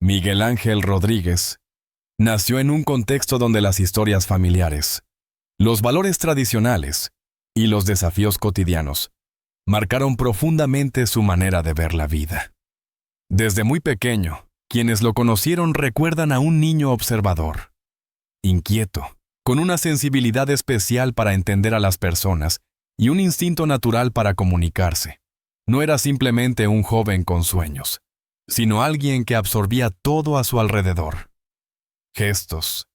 Miguel Ángel Rodríguez nació en un contexto donde las historias familiares, los valores tradicionales y los desafíos cotidianos marcaron profundamente su manera de ver la vida. Desde muy pequeño, quienes lo conocieron recuerdan a un niño observador, inquieto, con una sensibilidad especial para entender a las personas y un instinto natural para comunicarse. No era simplemente un joven con sueños, sino alguien que absorbía todo a su alrededor. Gestos,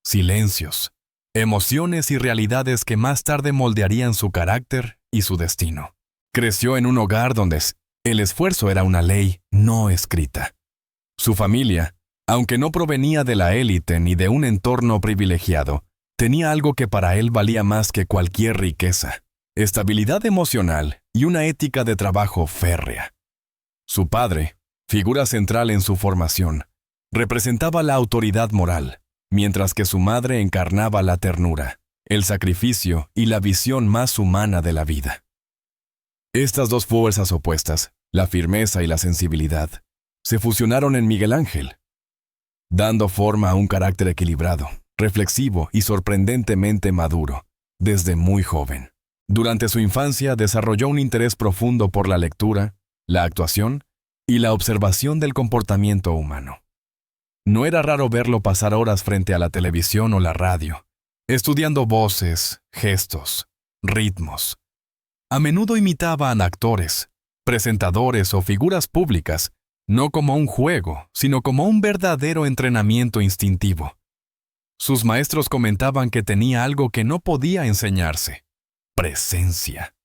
silencios, emociones y realidades que más tarde moldearían su carácter y su destino. Creció en un hogar donde el esfuerzo era una ley no escrita. Su familia, aunque no provenía de la élite ni de un entorno privilegiado, tenía algo que para él valía más que cualquier riqueza: estabilidad emocional y una ética de trabajo férrea. Su padre, figura central en su formación, representaba la autoridad moral, mientras que su madre encarnaba la ternura, el sacrificio y la visión más humana de la vida. Estas dos fuerzas opuestas, la firmeza y la sensibilidad, se fusionaron en Miguel Ángel, dando forma a un carácter equilibrado, reflexivo y sorprendentemente maduro, desde muy joven. Durante su infancia desarrolló un interés profundo por la lectura, la actuación y la observación del comportamiento humano. No era raro verlo pasar horas frente a la televisión o la radio, estudiando voces, gestos, ritmos. A menudo imitaban a actores, presentadores o figuras públicas, no como un juego, sino como un verdadero entrenamiento instintivo. Sus maestros comentaban que tenía algo que no podía enseñarse: presencia.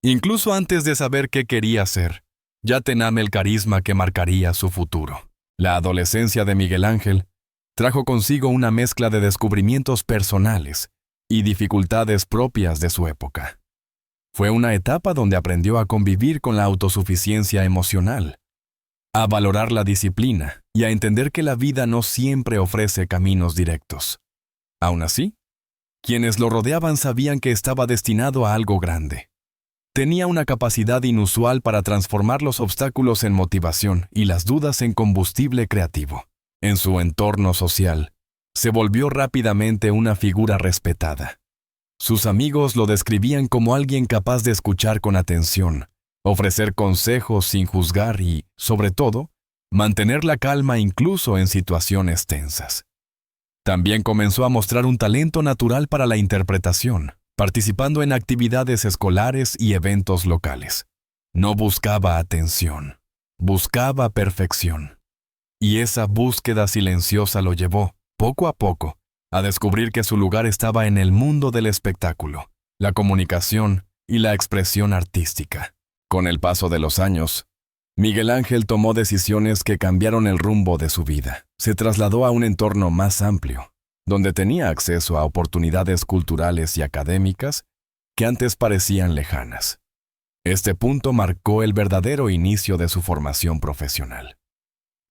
Incluso antes de saber qué quería hacer, ya tenía el carisma que marcaría su futuro. La adolescencia de Miguel Ángel trajo consigo una mezcla de descubrimientos personales y dificultades propias de su época. Fue una etapa donde aprendió a convivir con la autosuficiencia emocional, a valorar la disciplina y a entender que la vida no siempre ofrece caminos directos. Aún así, quienes lo rodeaban sabían que estaba destinado a algo grande. Tenía una capacidad inusual para transformar los obstáculos en motivación y las dudas en combustible creativo. En su entorno social, se volvió rápidamente una figura respetada. Sus amigos lo describían como alguien capaz de escuchar con atención, ofrecer consejos sin juzgar y, sobre todo, mantener la calma incluso en situaciones tensas. También comenzó a mostrar un talento natural para la interpretación, participando en actividades escolares y eventos locales. No buscaba atención, buscaba perfección. Y esa búsqueda silenciosa lo llevó, poco a poco, a descubrir que su lugar estaba en el mundo del espectáculo, la comunicación y la expresión artística. Con el paso de los años, Miguel Ángel tomó decisiones que cambiaron el rumbo de su vida. Se trasladó a un entorno más amplio, donde tenía acceso a oportunidades culturales y académicas que antes parecían lejanas. Este punto marcó el verdadero inicio de su formación profesional.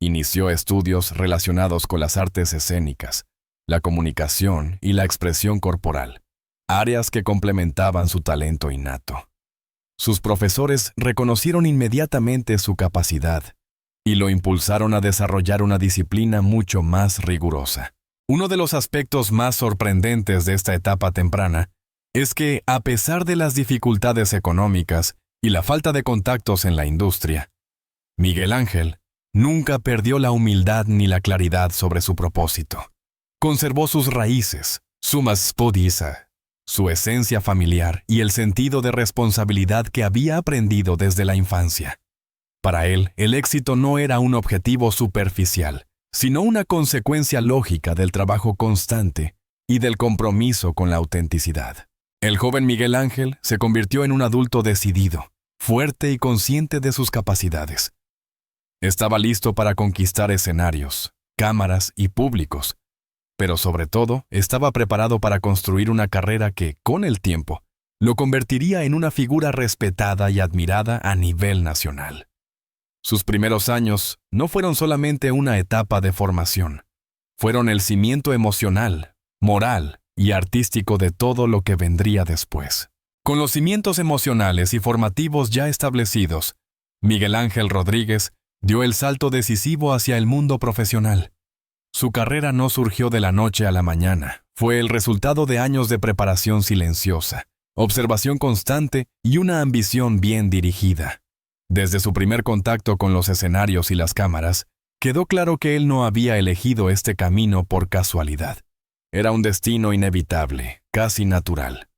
Inició estudios relacionados con las artes escénicas, la comunicación y la expresión corporal, áreas que complementaban su talento innato. Sus profesores reconocieron inmediatamente su capacidad y lo impulsaron a desarrollar una disciplina mucho más rigurosa. Uno de los aspectos más sorprendentes de esta etapa temprana es que, a pesar de las dificultades económicas y la falta de contactos en la industria, Miguel Ángel nunca perdió la humildad ni la claridad sobre su propósito. Conservó sus raíces, su maspodiza, su esencia familiar y el sentido de responsabilidad que había aprendido desde la infancia. Para él, el éxito no era un objetivo superficial, sino una consecuencia lógica del trabajo constante y del compromiso con la autenticidad. El joven Miguel Ángel se convirtió en un adulto decidido, fuerte y consciente de sus capacidades. Estaba listo para conquistar escenarios, cámaras y públicos, pero sobre todo estaba preparado para construir una carrera que, con el tiempo, lo convertiría en una figura respetada y admirada a nivel nacional. Sus primeros años no fueron solamente una etapa de formación, fueron el cimiento emocional, moral y artístico de todo lo que vendría después. Con los cimientos emocionales y formativos ya establecidos, Miguel Ángel Rodríguez dio el salto decisivo hacia el mundo profesional. Su carrera no surgió de la noche a la mañana, fue el resultado de años de preparación silenciosa, observación constante y una ambición bien dirigida. Desde su primer contacto con los escenarios y las cámaras, quedó claro que él no había elegido este camino por casualidad. Era un destino inevitable, casi natural.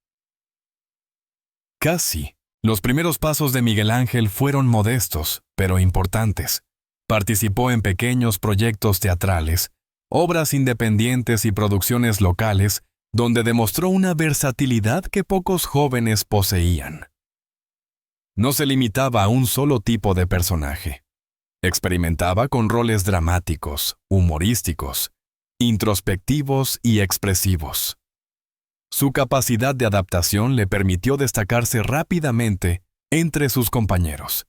Casi. Los primeros pasos de Miguel Ángel fueron modestos, pero importantes. Participó en pequeños proyectos teatrales, obras independientes y producciones locales, donde demostró una versatilidad que pocos jóvenes poseían. No se limitaba a un solo tipo de personaje. Experimentaba con roles dramáticos, humorísticos, introspectivos y expresivos. Su capacidad de adaptación le permitió destacarse rápidamente entre sus compañeros.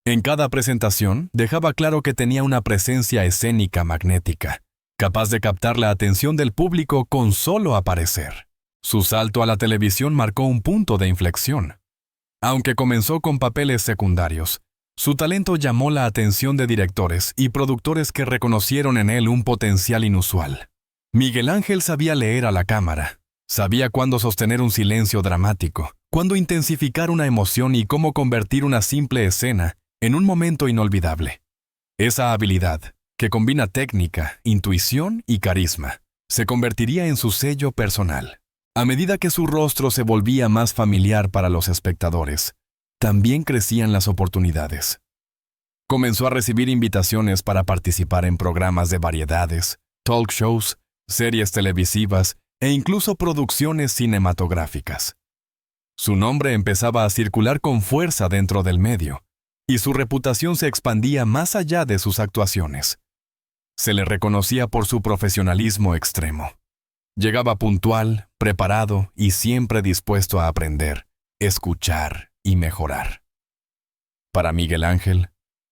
En cada presentación dejaba claro que tenía una presencia escénica magnética, capaz de captar la atención del público con solo aparecer. Su salto a la televisión marcó un punto de inflexión. Aunque comenzó con papeles secundarios, su talento llamó la atención de directores y productores que reconocieron en él un potencial inusual. Miguel Ángel sabía leer a la cámara, sabía cuándo sostener un silencio dramático, cuándo intensificar una emoción y cómo convertir una simple escena en un momento inolvidable. Esa habilidad, que combina técnica, intuición y carisma, se convertiría en su sello personal. A medida que su rostro se volvía más familiar para los espectadores, también crecían las oportunidades. Comenzó a recibir invitaciones para participar en programas de variedades, talk shows, series televisivas e incluso producciones cinematográficas. Su nombre empezaba a circular con fuerza dentro del medio, y su reputación se expandía más allá de sus actuaciones. Se le reconocía por su profesionalismo extremo. Llegaba puntual, preparado y siempre dispuesto a aprender, escuchar y mejorar. Para Miguel Ángel,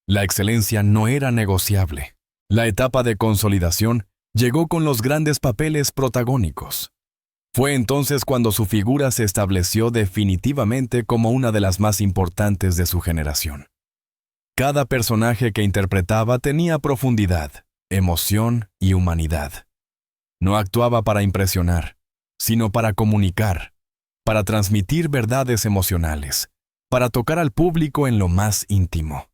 la excelencia no era negociable. La etapa de consolidación llegó con los grandes papeles protagónicos. Fue entonces cuando su figura se estableció definitivamente como una de las más importantes de su generación. Cada personaje que interpretaba tenía profundidad, emoción y humanidad. No actuaba para impresionar, sino para comunicar, para transmitir verdades emocionales, para tocar al público en lo más íntimo.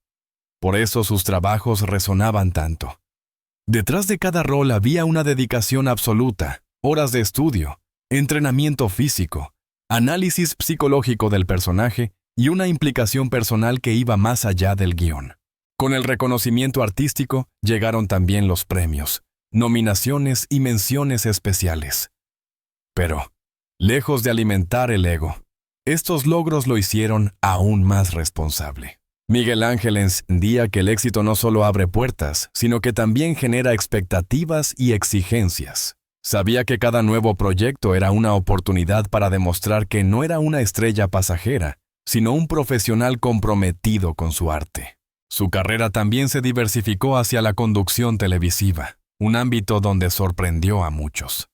Por eso sus trabajos resonaban tanto. Detrás de cada rol había una dedicación absoluta, horas de estudio, entrenamiento físico, análisis psicológico del personaje y una implicación personal que iba más allá del guión. Con el reconocimiento artístico llegaron también los premios, nominaciones y menciones especiales. Pero, lejos de alimentar el ego, estos logros lo hicieron aún más responsable. Miguel Ángel entendía que el éxito no solo abre puertas, sino que también genera expectativas y exigencias. Sabía que cada nuevo proyecto era una oportunidad para demostrar que no era una estrella pasajera, sino un profesional comprometido con su arte. Su carrera también se diversificó hacia la conducción televisiva, un ámbito donde sorprendió a muchos.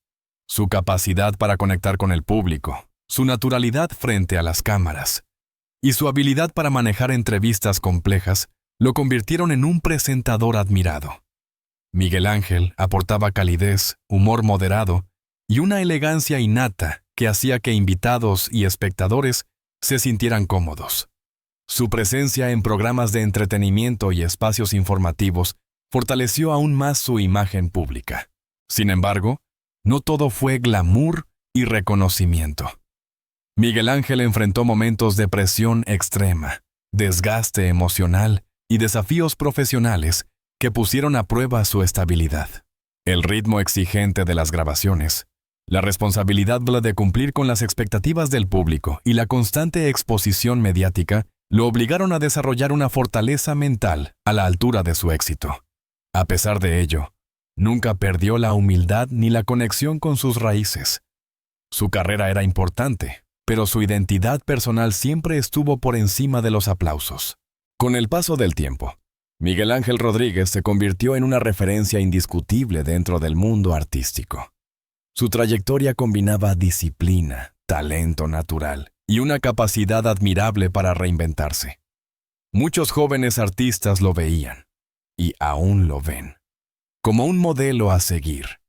Su capacidad para conectar con el público, su naturalidad frente a las cámaras y su habilidad para manejar entrevistas complejas lo convirtieron en un presentador admirado. Miguel Ángel aportaba calidez, humor moderado y una elegancia innata que hacía que invitados y espectadores se sintieran cómodos. Su presencia en programas de entretenimiento y espacios informativos fortaleció aún más su imagen pública. Sin embargo, no todo fue glamour y reconocimiento. Miguel Ángel enfrentó momentos de presión extrema, desgaste emocional y desafíos profesionales que pusieron a prueba su estabilidad. El ritmo exigente de las grabaciones, la responsabilidad de cumplir con las expectativas del público y la constante exposición mediática lo obligaron a desarrollar una fortaleza mental a la altura de su éxito. A pesar de ello, nunca perdió la humildad ni la conexión con sus raíces. Su carrera era importante, pero su identidad personal siempre estuvo por encima de los aplausos. Con el paso del tiempo, Miguel Ángel Rodríguez se convirtió en una referencia indiscutible dentro del mundo artístico. Su trayectoria combinaba disciplina, talento natural y una capacidad admirable para reinventarse. Muchos jóvenes artistas lo veían, y aún lo ven, como un modelo a seguir.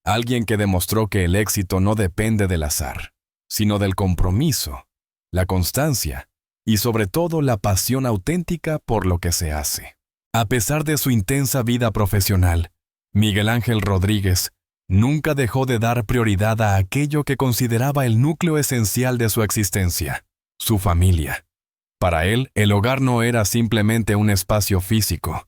Alguien que demostró que el éxito no depende del azar, sino del compromiso, la constancia y sobre todo la pasión auténtica por lo que se hace. A pesar de su intensa vida profesional, Miguel Ángel Rodríguez nunca dejó de dar prioridad a aquello que consideraba el núcleo esencial de su existencia, su familia. Para él, el hogar no era simplemente un espacio físico,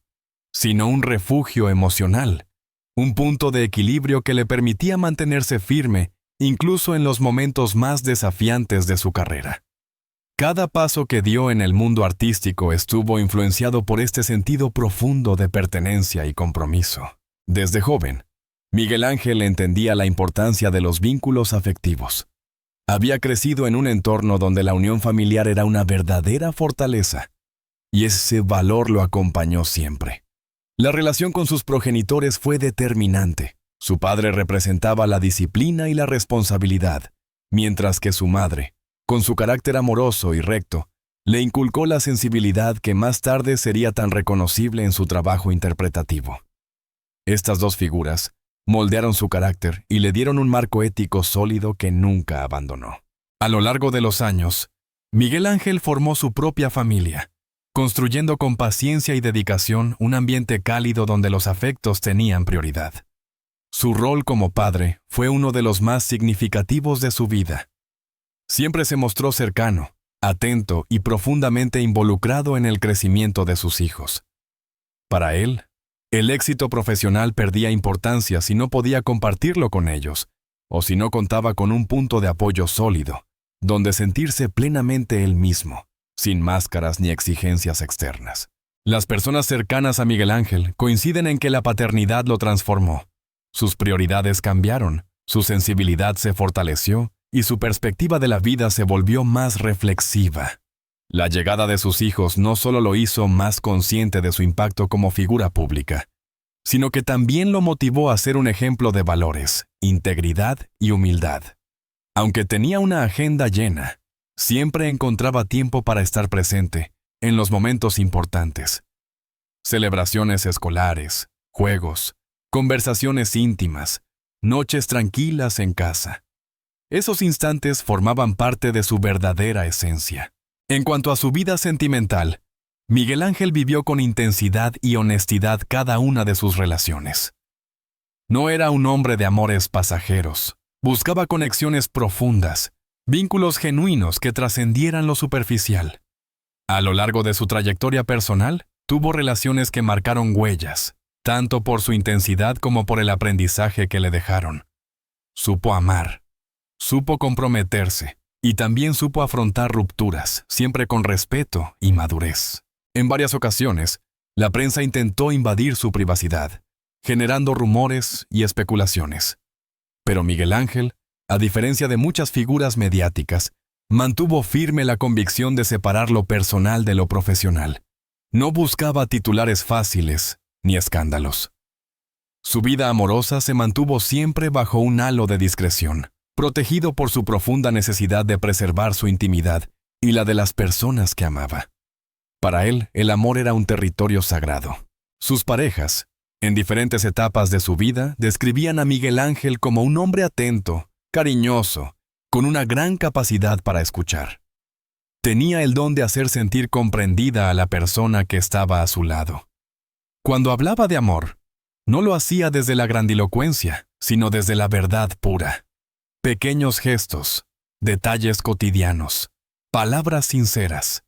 sino un refugio emocional, un punto de equilibrio que le permitía mantenerse firme incluso en los momentos más desafiantes de su carrera. Cada paso que dio en el mundo artístico estuvo influenciado por este sentido profundo de pertenencia y compromiso. Desde joven, Miguel Ángel entendía la importancia de los vínculos afectivos. Había crecido en un entorno donde la unión familiar era una verdadera fortaleza, y ese valor lo acompañó siempre. La relación con sus progenitores fue determinante. Su padre representaba la disciplina y la responsabilidad, mientras que su madre, con su carácter amoroso y recto, le inculcó la sensibilidad que más tarde sería tan reconocible en su trabajo interpretativo. Estas dos figuras moldearon su carácter y le dieron un marco ético sólido que nunca abandonó. A lo largo de los años, Miguel Ángel formó su propia familia, construyendo con paciencia y dedicación un ambiente cálido donde los afectos tenían prioridad. Su rol como padre fue uno de los más significativos de su vida. Siempre se mostró cercano, atento y profundamente involucrado en el crecimiento de sus hijos. Para él, el éxito profesional perdía importancia si no podía compartirlo con ellos, o si no contaba con un punto de apoyo sólido, donde sentirse plenamente él mismo, sin máscaras ni exigencias externas. Las personas cercanas a Miguel Ángel coinciden en que la paternidad lo transformó. Sus prioridades cambiaron, su sensibilidad se fortaleció y su perspectiva de la vida se volvió más reflexiva. La llegada de sus hijos no solo lo hizo más consciente de su impacto como figura pública, sino que también lo motivó a ser un ejemplo de valores, integridad y humildad. Aunque tenía una agenda llena, siempre encontraba tiempo para estar presente en los momentos importantes. Celebraciones escolares, juegos, conversaciones íntimas, noches tranquilas en casa. Esos instantes formaban parte de su verdadera esencia. En cuanto a su vida sentimental, Miguel Ángel vivió con intensidad y honestidad cada una de sus relaciones. No era un hombre de amores pasajeros. Buscaba conexiones profundas, vínculos genuinos que trascendieran lo superficial. A lo largo de su trayectoria personal, tuvo relaciones que marcaron huellas, tanto por su intensidad como por el aprendizaje que le dejaron. Supo amar, supo comprometerse, y también supo afrontar rupturas, siempre con respeto y madurez. En varias ocasiones, la prensa intentó invadir su privacidad, generando rumores y especulaciones. Pero Miguel Ángel, a diferencia de muchas figuras mediáticas, mantuvo firme la convicción de separar lo personal de lo profesional. No buscaba titulares fáciles ni escándalos. Su vida amorosa se mantuvo siempre bajo un halo de discreción, protegido por su profunda necesidad de preservar su intimidad y la de las personas que amaba. Para él, el amor era un territorio sagrado. Sus parejas, en diferentes etapas de su vida, describían a Miguel Ángel como un hombre atento, cariñoso, con una gran capacidad para escuchar. Tenía el don de hacer sentir comprendida a la persona que estaba a su lado. Cuando hablaba de amor, no lo hacía desde la grandilocuencia, sino desde la verdad pura. Pequeños gestos, detalles cotidianos, palabras sinceras.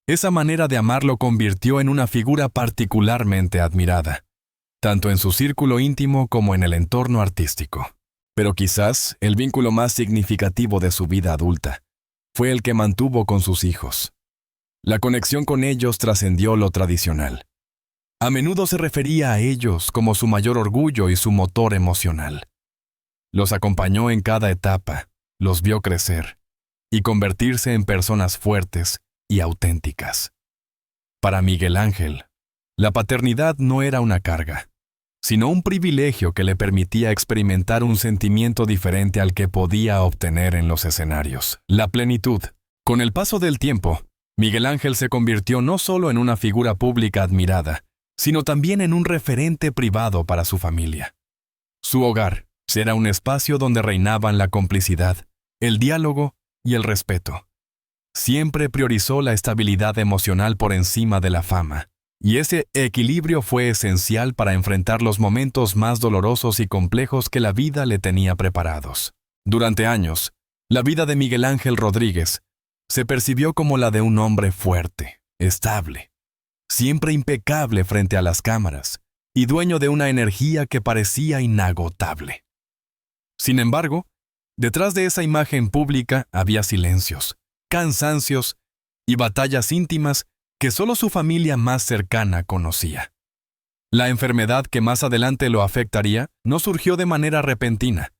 Esa manera de amar lo convirtió en una figura particularmente admirada, tanto en su círculo íntimo como en el entorno artístico. Pero quizás el vínculo más significativo de su vida adulta fue el que mantuvo con sus hijos. La conexión con ellos trascendió lo tradicional. A menudo se refería a ellos como su mayor orgullo y su motor emocional. Los acompañó en cada etapa, los vio crecer y convertirse en personas fuertes y auténticas. Para Miguel Ángel, la paternidad no era una carga, sino un privilegio que le permitía experimentar un sentimiento diferente al que podía obtener en los escenarios, la plenitud. Con el paso del tiempo, Miguel Ángel se convirtió no solo en una figura pública admirada, sino también en un referente privado para su familia. Su hogar era un espacio donde reinaban la complicidad, el diálogo y el respeto. Siempre priorizó la estabilidad emocional por encima de la fama, y ese equilibrio fue esencial para enfrentar los momentos más dolorosos y complejos que la vida le tenía preparados. Durante años, la vida de Miguel Ángel Rodríguez se percibió como la de un hombre fuerte, estable, siempre impecable frente a las cámaras y dueño de una energía que parecía inagotable. Sin embargo, detrás de esa imagen pública había silencios, cansancios y batallas íntimas que solo su familia más cercana conocía. La enfermedad que más adelante lo afectaría no surgió de manera repentina,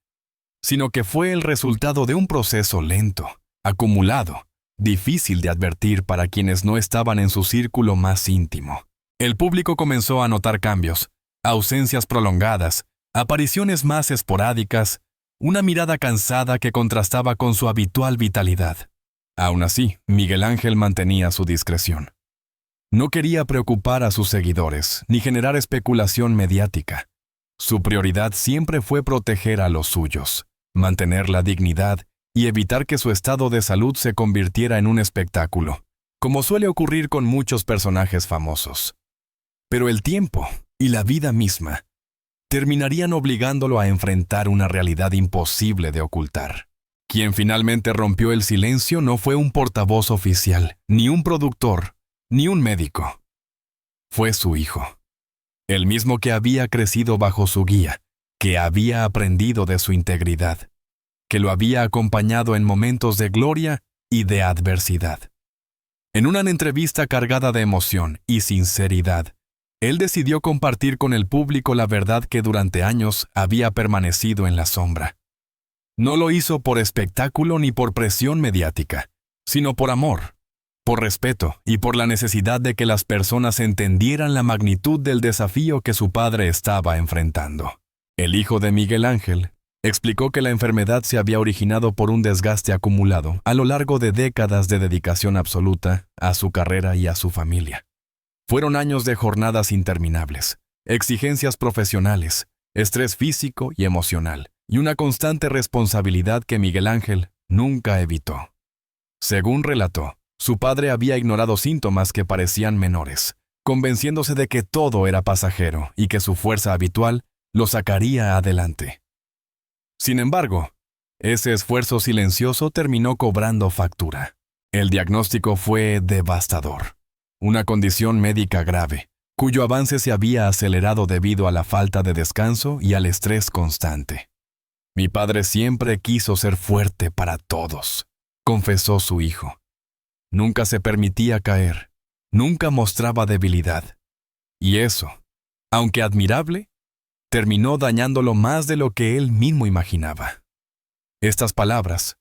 sino que fue el resultado de un proceso lento, acumulado, difícil de advertir para quienes no estaban en su círculo más íntimo. El público comenzó a notar cambios, ausencias prolongadas, apariciones más esporádicas, una mirada cansada que contrastaba con su habitual vitalidad. Aún así, Miguel Ángel mantenía su discreción. No quería preocupar a sus seguidores, ni generar especulación mediática. Su prioridad siempre fue proteger a los suyos, mantener la dignidad y evitar que su estado de salud se convirtiera en un espectáculo, como suele ocurrir con muchos personajes famosos. Pero el tiempo y la vida misma terminarían obligándolo a enfrentar una realidad imposible de ocultar. Quien finalmente rompió el silencio no fue un portavoz oficial, ni un productor, ni un médico. Fue su hijo, el mismo que había crecido bajo su guía, que había aprendido de su integridad, que lo había acompañado en momentos de gloria y de adversidad. En una entrevista cargada de emoción y sinceridad, él decidió compartir con el público la verdad que durante años había permanecido en la sombra. No lo hizo por espectáculo ni por presión mediática, sino por amor, por respeto y por la necesidad de que las personas entendieran la magnitud del desafío que su padre estaba enfrentando. El hijo de Miguel Ángel explicó que la enfermedad se había originado por un desgaste acumulado a lo largo de décadas de dedicación absoluta a su carrera y a su familia. Fueron años de jornadas interminables, exigencias profesionales, estrés físico y emocional, y una constante responsabilidad que Miguel Ángel nunca evitó. Según relató, su padre había ignorado síntomas que parecían menores, convenciéndose de que todo era pasajero y que su fuerza habitual lo sacaría adelante. Sin embargo, ese esfuerzo silencioso terminó cobrando factura. El diagnóstico fue devastador. Una condición médica grave, cuyo avance se había acelerado debido a la falta de descanso y al estrés constante. Mi padre siempre quiso ser fuerte para todos, confesó su hijo. Nunca se permitía caer, nunca mostraba debilidad. Y eso, aunque admirable, terminó dañándolo más de lo que él mismo imaginaba. Estas palabras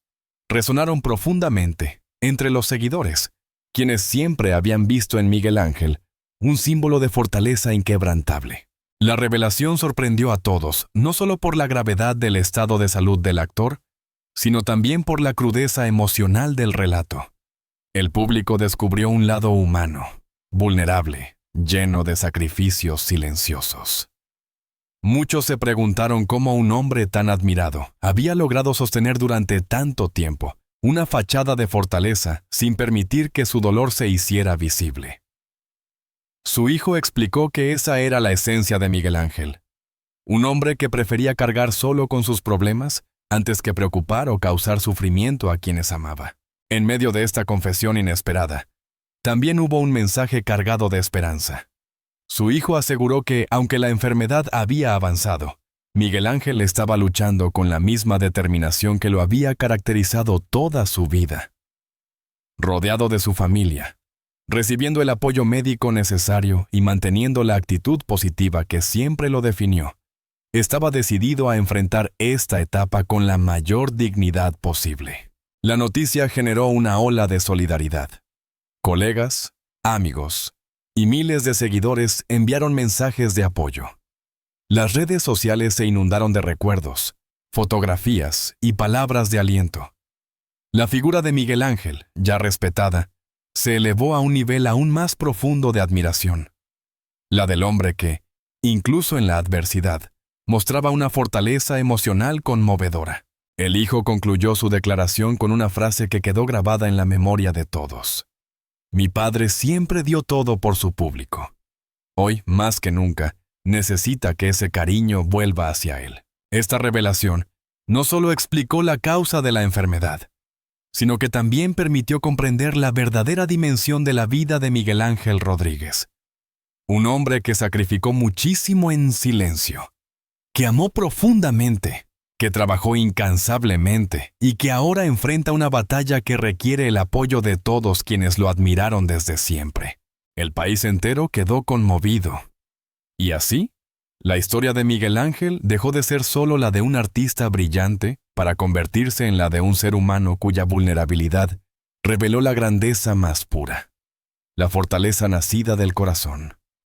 resonaron profundamente entre los seguidores, quienes siempre habían visto en Miguel Ángel un símbolo de fortaleza inquebrantable. La revelación sorprendió a todos, no solo por la gravedad del estado de salud del actor, sino también por la crudeza emocional del relato. El público descubrió un lado humano, vulnerable, lleno de sacrificios silenciosos. Muchos se preguntaron cómo un hombre tan admirado había logrado sostener durante tanto tiempo una fachada de fortaleza sin permitir que su dolor se hiciera visible. Su hijo explicó que esa era la esencia de Miguel Ángel, un hombre que prefería cargar solo con sus problemas antes que preocupar o causar sufrimiento a quienes amaba. En medio de esta confesión inesperada, también hubo un mensaje cargado de esperanza. Su hijo aseguró que, aunque la enfermedad había avanzado, Miguel Ángel estaba luchando con la misma determinación que lo había caracterizado toda su vida. Rodeado de su familia, recibiendo el apoyo médico necesario y manteniendo la actitud positiva que siempre lo definió, estaba decidido a enfrentar esta etapa con la mayor dignidad posible. La noticia generó una ola de solidaridad. Colegas, amigos y miles de seguidores enviaron mensajes de apoyo. Las redes sociales se inundaron de recuerdos, fotografías y palabras de aliento. La figura de Miguel Ángel, ya respetada, se elevó a un nivel aún más profundo de admiración. la del hombre que, incluso en la adversidad, mostraba una fortaleza emocional conmovedora. El hijo concluyó su declaración con una frase que quedó grabada en la memoria de todos. Mi padre siempre dio todo por su público. Hoy, más que nunca, necesita que ese cariño vuelva hacia él. Esta revelación no solo explicó la causa de la enfermedad, sino que también permitió comprender la verdadera dimensión de la vida de Miguel Ángel Rodríguez. Un hombre que sacrificó muchísimo en silencio, que amó profundamente, que trabajó incansablemente y que ahora enfrenta una batalla que requiere el apoyo de todos quienes lo admiraron desde siempre. El país entero quedó conmovido. Y así, la historia de Miguel Ángel dejó de ser solo la de un artista brillante para convertirse en la de un ser humano cuya vulnerabilidad reveló la grandeza más pura, la fortaleza nacida del corazón.